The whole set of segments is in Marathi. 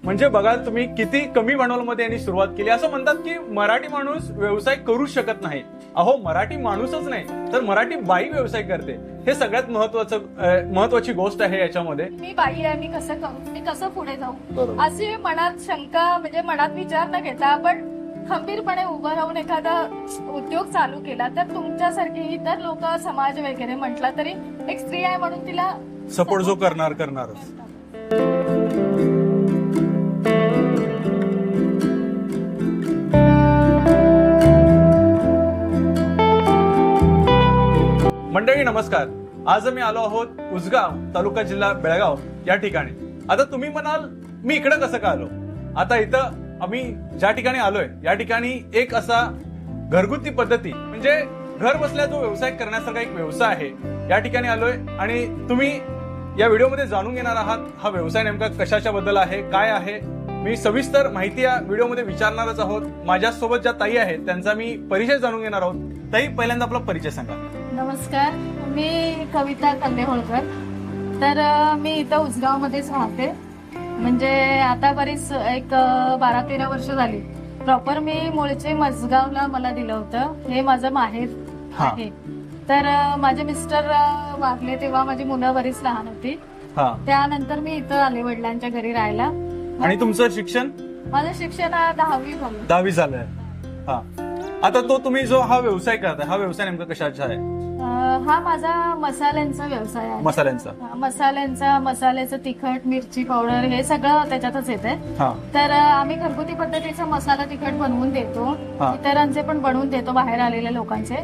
म्हणजे बघा तुम्ही किती कमी भांडवलमध्ये यांनी सुरुवात केली. असं म्हणतात की मराठी माणूस व्यवसाय करू शकत नाही. अहो, मराठी माणूसच नाही तर मराठी बाई व्यवसाय करते. हे सगळ्यात महत्वाची गोष्ट आहे याच्यामध्ये. मी बाई आहे, मी कसं पुढे जाऊ अशी मनात शंका, म्हणजे मनात विचार न घेता आपण खंबीरपणे उभं राहून एखादा उद्योग चालू केला तर तुमच्यासारखी इतर लोक, समाज वगैरे म्हटलं तरी एक स्त्री आहे म्हणून तिला सपोर्ट जो करणारच. मंडळी नमस्कार. आज आम्ही आलो आहोत उसगाव, तालुका जिल्हा बेळगाव या ठिकाणी. आता तुम्ही म्हणाल मी इकडे कसं का आलो. आता इथं आम्ही ज्या ठिकाणी आलोय या ठिकाणी एक असा घरगुती पद्धती म्हणजे घर बसल्या जो व्यवसाय करण्यासारखा एक व्यवसाय आहे या ठिकाणी आलोय आणि तुम्ही या व्हिडिओमध्ये जाणून घेणार आहात हा व्यवसाय नेमका कशाच्या बद्दल आहे, काय आहे. मी सविस्तर माहिती या व्हिडिओमध्ये विचारणारच आहोत. माझ्यासोबत ज्या ताई आहेत त्यांचा मी परिचय जाणून घेणार आहोत. ताई, पहिल्यांदा आपला परिचय सांगा. नमस्कार, मी कविता कंदेहोळकर. तर मी इथं उसगाव मध्येच राहते. म्हणजे आता बरीच एक 12-13 वर्ष झाली. प्रॉपर मी मूळचे मजगावला मला दिलं होतं. हे माझं माहेर आहे. तर माझे मिस्टर वारले तेव्हा माझी मुलं बरीच लहान होती. त्यानंतर मी इथं आले वडिलांच्या घरी राहायला. आणि तुमचं शिक्षण? माझं शिक्षण 10वी झालंय. आता तो तुम्ही जो हा व्यवसाय करताय हा व्यवसाय नेमका कशाचा आहे? हा माझा मसाल्यांचा व्यवसाय आहे. मसाल्याचं तिखट, मिरची पावडर हे सगळं त्याच्यातच येते. तर आम्ही घरगुती पद्धतीचा मसाला तिखट बनवून देतो. इतरांचे पण बनवून देतो, बाहेर आलेल्या लोकांचे.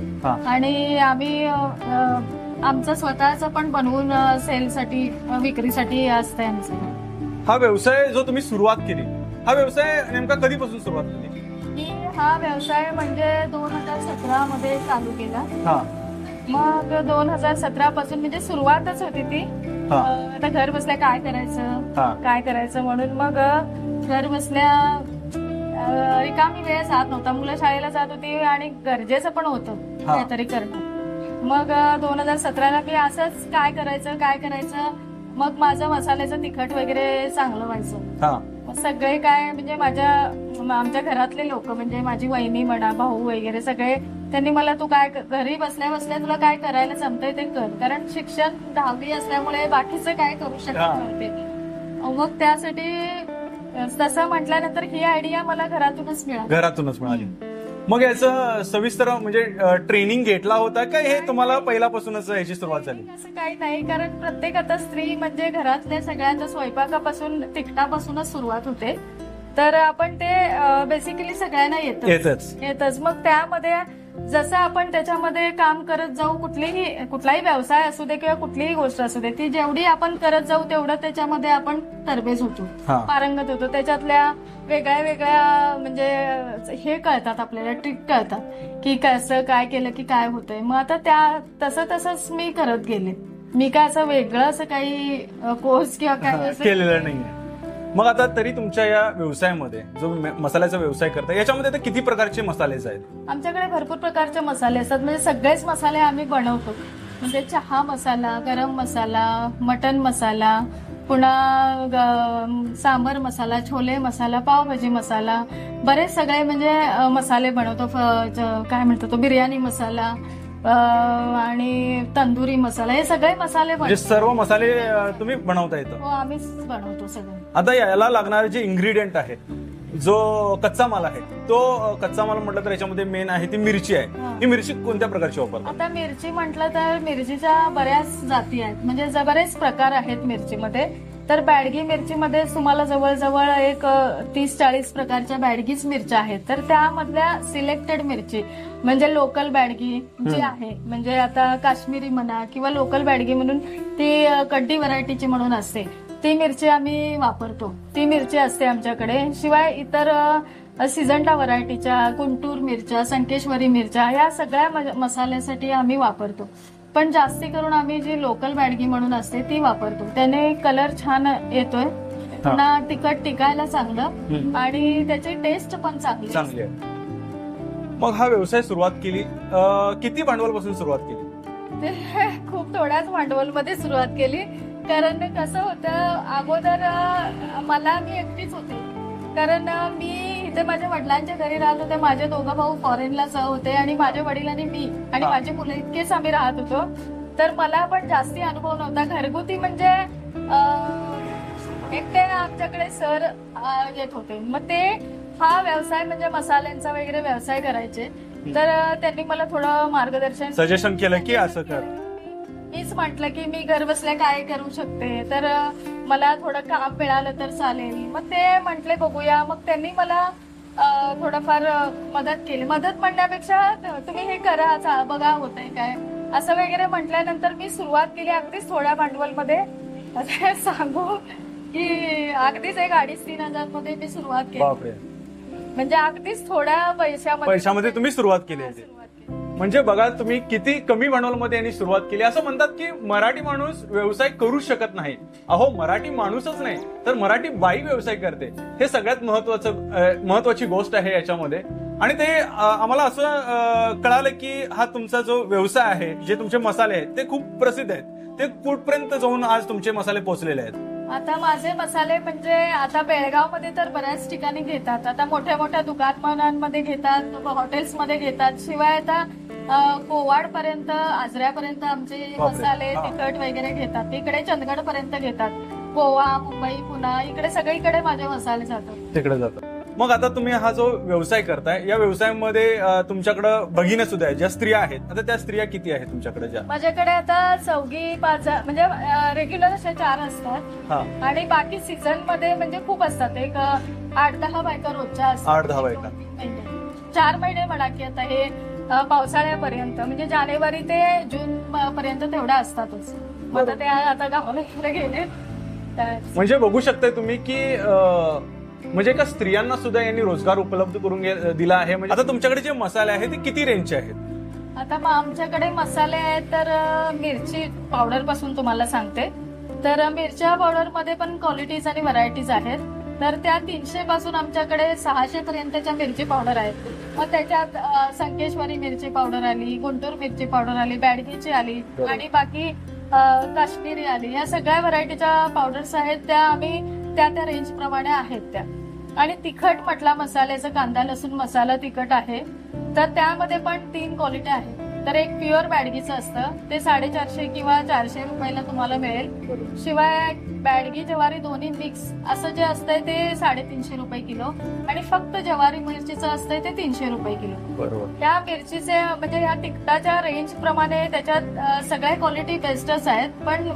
आणि आम्ही आमचं स्वतःचं पण बनवून सेलसाठी, विक्रीसाठी असते आमचं. हा व्यवसाय जो तुम्ही सुरुवात केली, हा व्यवसाय नेमका कधीपासून सुरुवात केली? हा व्यवसाय म्हणजे 2017 मध्ये चालू केला. मग 2017 पासून म्हणजे सुरुवातच होती ती. आता घर बसल्या काय करायचं म्हणून मग घर बसल्या रिकामी वेळ जात नव्हता. मुलं शाळेला जात होती आणि गरजेचं पण होतं काहीतरी करणं. मग 2017ला मी असंच काय करायचं. मग माझं मसाल्याचं तिखट वगैरे चांगलं व्हायचं. सगळे काय म्हणजे आमच्या घरातले लोक म्हणजे माझी वहिनी म्हणा, भाऊ वगैरे सगळे त्यांनी मला तू काय घरी बसल्या बसल्या तुला काय करायला जमतंय ते कर. कारण शिक्षण 10वी असल्यामुळे बाकीचं काय करू शकत नव्हते. मग त्यासाठी तसं म्हटल्यानंतर ही आयडिया मला घरातूनच मिळाली. मग याचं सविस्तर म्हणजे ट्रेनिंग घेतला होता का हे तुम्हाला पहिल्यापासूनच याची सुरुवात झाली? असं काही नाही, कारण प्रत्येक आता स्त्री म्हणजे घरातल्या सगळ्यांच्या स्वयंपाकापासून तिखटापासूनच सुरुवात होते. तर आपण ते बेसिकली सगळ्यांना येतच. मग त्यामध्ये जसं आपण त्याच्यामध्ये काम करत जाऊ, कुठलाही व्यवसाय असू दे किंवा कुठलीही गोष्ट असू दे, ती जेवढी आपण करत जाऊ तेवढं त्याच्यामध्ये आपण तरबेज होतो, पारंगत होतो. त्याच्यातल्या वेगळ्या म्हणजे हे कळतात आपल्याला, ट्रिक कळतात की कसं काय केलं की काय होतंय. मग आता तसंच मी करत गेले. मी काय असं वेगळं असं काही कोर्स किंवा काय केलेलं नाहीये. मग आता तरी तुमच्या या व्यवसायामध्ये जो मसाल्याचा व्यवसाय करता याच्यामध्ये आता किती प्रकारचे मसाले आहेत? आमच्याकडे भरपूर प्रकारचे मसाले असतात. म्हणजे सगळेच मसाले आम्ही बनवतो. म्हणजे चहा मसाला, गरम मसाला, मटन मसाला, पुन्हा सांबर मसाला, छोले मसाला, पावभाजी मसाला, बरेच सगळे म्हणजे मसाले बनवतो. काय म्हणतो तो बिर्याणी मसाला आणि तंदुरी मसाला, हे सगळे मसाले म्हणजे सर्व मसाले तुम्ही बनवता येतं? हो, आम्हीच बनवतो सगळे. आता याला लागणारे जे इन्ग्रेडियंट आहे, जो कच्चा माल आहे, तो कच्चा माल म्हटलं तर याच्यामध्ये मेन आहे ती मिरची आहे. ही मिरची कोणत्या प्रकारची वापरतात? आता मिरची म्हटलं तर मिरचीच्या बऱ्याच जाती आहेत, म्हणजे बरेच प्रकार आहेत मिरचीमध्ये. तर बॅडगी मिरचीमध्ये तुम्हाला जवळजवळ एक 30-40 प्रकारच्या बॅडगीच मिरच्या आहेत. तर त्यामधल्या सिलेक्टेड मिरची म्हणजे लोकल बॅडगी जी आहे, म्हणजे आता काश्मीरी म्हणा किंवा लोकल बॅडगी म्हणून ती कड्डी व्हरायटीची म्हणून असते, ती मिरची आम्ही वापरतो. ती मिरची असते आमच्याकडे. शिवाय इतर सिजंटा व्हरायटीच्या, गुंटूर मिरच्या, संकेश्वरी मिरच्या, या सगळ्या मसाल्यासाठी आम्ही वापरतो. पण जास्ती करून आम्ही जी लोकल बॅडगी म्हणून असते ती वापरतो. त्याने कलर छान येतोय, पुन्हा तिखट टिकायला चांगलं आणि त्याची टेस्ट पण चांगली आहे. मग हा व्यवसाय सुरुवात केली, किती भांडवलपासून सुरुवात केली? खूप थोड्याच भांडवलमध्ये सुरुवात केली. कारण कसं होतं अगोदर मला मी एकटीच होते, कारण मी इथे माझ्या वडिलांच्या घरी राहत होते. माझे दोघं भाऊ फॉरेनला होते आणि माझ्या वडिलांनी मी आणि माझी मुलं इतकेच आम्ही राहत होतो. तर मला पण जास्ती अनुभव नव्हता. घरगुती म्हणजे एकटे आमच्याकडे सर येत होते, मग ते हा व्यवसाय म्हणजे मसाल्यांचा वगैरे व्यवसाय करायचे. तर त्यांनी मला थोडं मार्गदर्शन सजेशन केलं की असं कर. मीच म्हटलं की मी घर बसल्या काय करू शकते, तर मला थोडं काम मिळालं तर चालेल. मग ते म्हटले बघूया. मग त्यांनी मला थोडंफार मदत केली. मदत म्हणण्यापेक्षा तुम्ही हे करा, बघा होतंय काय असं वगैरे म्हटल्यानंतर मी सुरुवात केली अगदीच थोड्या भांडवलमध्ये. असं सांगू की अगदीच 2,500-3,000 मध्ये मी सुरुवात केली. म्हणजे अगदीच थोड्या पैशामध्ये तुम्ही सुरुवात केली आहे. म्हणजे बघा तुम्ही किती कमी भांडवलमध्ये यांनी सुरुवात केली. असं म्हणतात की मराठी माणूस व्यवसाय करू शकत नाही. अहो, मराठी माणूसच नाही तर मराठी बाई व्यवसाय करते. हे सगळ्यात महत्वाची गोष्ट आहे याच्यामध्ये. आणि ते आम्हाला असं कळालं की हा तुमचा जो व्यवसाय आहे, जे तुमचे मसाले आहेत ते खूप प्रसिद्ध आहेत. ते कुठपर्यंत जाऊन आज तुमचे मसाले पोहोचलेले आहेत? आता माझे मसाले म्हणजे आता बेळगाव मध्ये तर बऱ्याच ठिकाणी घेतात. आता मोठ्या मोठ्या दुकानांमध्ये घेतात, हॉटेल्समध्ये घेतात. शिवाय आता कोवाड पर्यंत, आजऱ्यापर्यंत आमचे मसाले तिखट वगैरे घेतात. इकडे चंदगड पर्यंत घेतात. गोवा, मुंबई, पुणा इकडे सगळीकडे माझे मसाले जातात, तिकडे जातात. मग आता तुम्ही हा जो व्यवसाय करताय, या व्यवसायामध्ये तुमच्याकडे भगिनी सुद्धा आहेत, ज्या स्त्रिया आहेत. आता त्या स्त्रिया किती आहेत तुमच्याकडे? ज्या माझ्याकडे आता 4-5 म्हणजे रेग्युलर अशा 4 असतात आणि बाकी सीझन मध्ये म्हणजे खूप असतात. एक 8-10 बायका रोजच्या असतात. 8-10 बायका 4 महिने म्हणा की आता हे पावसाळ्यापर्यंत म्हणजे जानेवारी ते जून पर्यंत तेवढ्या असतातच. मग ते आता गावाला गेले. म्हणजे बघू शकताय तुम्ही की म्हणजे एका स्त्रियांना सुद्धा यांनी रोजगार उपलब्ध करून दिला आहे. म्हणजे आता तुमच्याकडे जे मसाले आहेत ते किती रेंजचे आहेत? आता आमच्याकडे मसाले आहेत तर मिरची पावडर पासून तुम्हाला सांगते. तर मिरच्या पावडर मध्ये पण क्वालिटीज आणि व्हरायटीज आहेत. तर त्या 300 पासून आमच्याकडे 600 पर्यंतच्या मिरची पावडर आहेत. मग त्याच्यात संकेश्वरी मिरची पावडर आली, गुंटूर मिरची पावडर आली, बॅडगीची आली आणि बाकी काश्मीरी आली. या सगळ्या व्हरायटीच्या पावडर्स आहेत. त्या आम्ही त्या रेंज प्रमाणे आहेत त्या. आणि तिखट म्हटला मसाल्याचं कांदा लसूण मसाला तिखट आहे. तर त्यामध्ये पण 3 क्वालिटी आहेत. तर एक प्युअर बॅडगीचं असतं, ते 450 किंवा 400 रुपयाला तुम्हाला मिळेल. शिवाय बॅडगी ज्वारी दोन्ही मिक्स असं जे असतंय ते 350 रुपये किलो आणि फक्त ज्वारी मिरचीचं असतंय ते 300 रुपये किलो. बरोबर. त्या मिरचीचे म्हणजे ह्या तिखटाच्या रेंज प्रमाणे त्याच्यात सगळ्या क्वालिटी बेस्टच आहेत. पण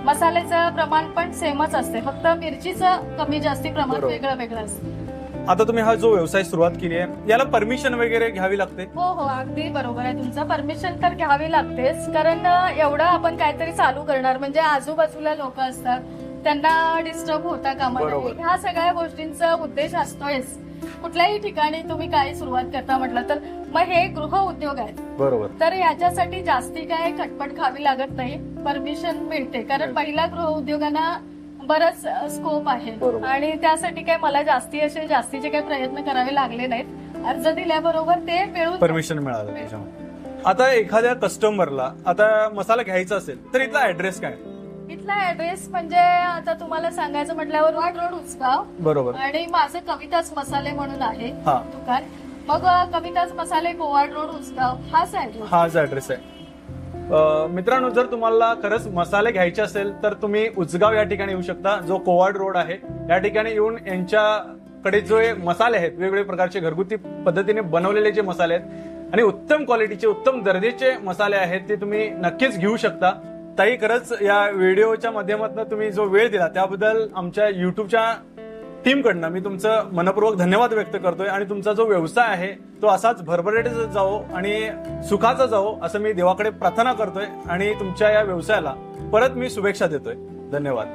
मसाल्याचं प्रमाण पण सेमच असते, फक्त मिरचीचं कमी जास्ती प्रमाण वेगळं वेगळं असतं. आता तुम्ही हा जो व्यवसाय सुरुवात केली आहे, याला परमिशन वगैरे घ्यावी लागते? हो, अगदी बरोबर आहे तुमचं. परमिशन तर घ्यावी लागतेच, कारण एवढं आपण काहीतरी चालू करणार म्हणजे आजूबाजूला लोक असतात, त्यांना डिस्टर्ब होता कामा नये. ह्या सगळ्या गोष्टींचा उद्देश असतोच. कुठल्याही ठिकाणी तुम्ही काही सुरुवात करता म्हटलं तर मग हे गृह उद्योग आहेत. बरोबर. तर याच्यासाठी जास्ती काय खटपट खावी लागत नाही, परमिशन मिळते. कारण महिला गृह उद्योगांना बरंच स्कोप आहे आणि त्यासाठी काय मला जास्तीचे काही प्रयत्न करावे लागले नाहीत. अर्ज दिल्याबरोबर ते मिळून परमिशन मिळालं त्याच्यामुळे. आता एखाद्या कस्टमरला आता मसाला घ्यायचा असेल तर इथला ऍड्रेस काय? इथला ऍड्रेस म्हणजे आता तुम्हाला सांगायचं म्हटल्यावर कोवाड रोड उचगाव. बरोबर. आणि माझं कविताच मसाले म्हणून आहे दुकान. मग कविताच मसाले कोवाड रोड उचगाव हाच ऍड्रेस आहे. मित्रांनो, जर तुम्हाला खरंच मसाले घ्यायचे असेल तर तुम्ही उचगाव या ठिकाणी येऊ शकता, जो कोवाड रोड आहे. या ठिकाणी येऊन यांच्याकडे जो मसाले आहेत, वेगवेगळे प्रकारचे घरगुती पद्धतीने बनवलेले जे मसाले आहेत आणि उत्तम क्वालिटीचे उत्तम दर्जाचे मसाले आहेत ते तुम्ही नक्कीच घेऊ शकता. ताई, खरंच या व्हिडिओच्या माध्यमातून तुम्ही जो वेळ दिला त्याबद्दल आमच्या युट्यूबच्या टीमकडनं मी तुमचं मनपूर्वक धन्यवाद व्यक्त करतोय. आणि तुमचा जो व्यवसाय आहे तो असाच भरभराटीचा जावो आणि सुखाचा जावो असं मी देवाकडे प्रार्थना करतोय आणि तुमच्या या व्यवसायाला परत मी शुभेच्छा देतोय. धन्यवाद.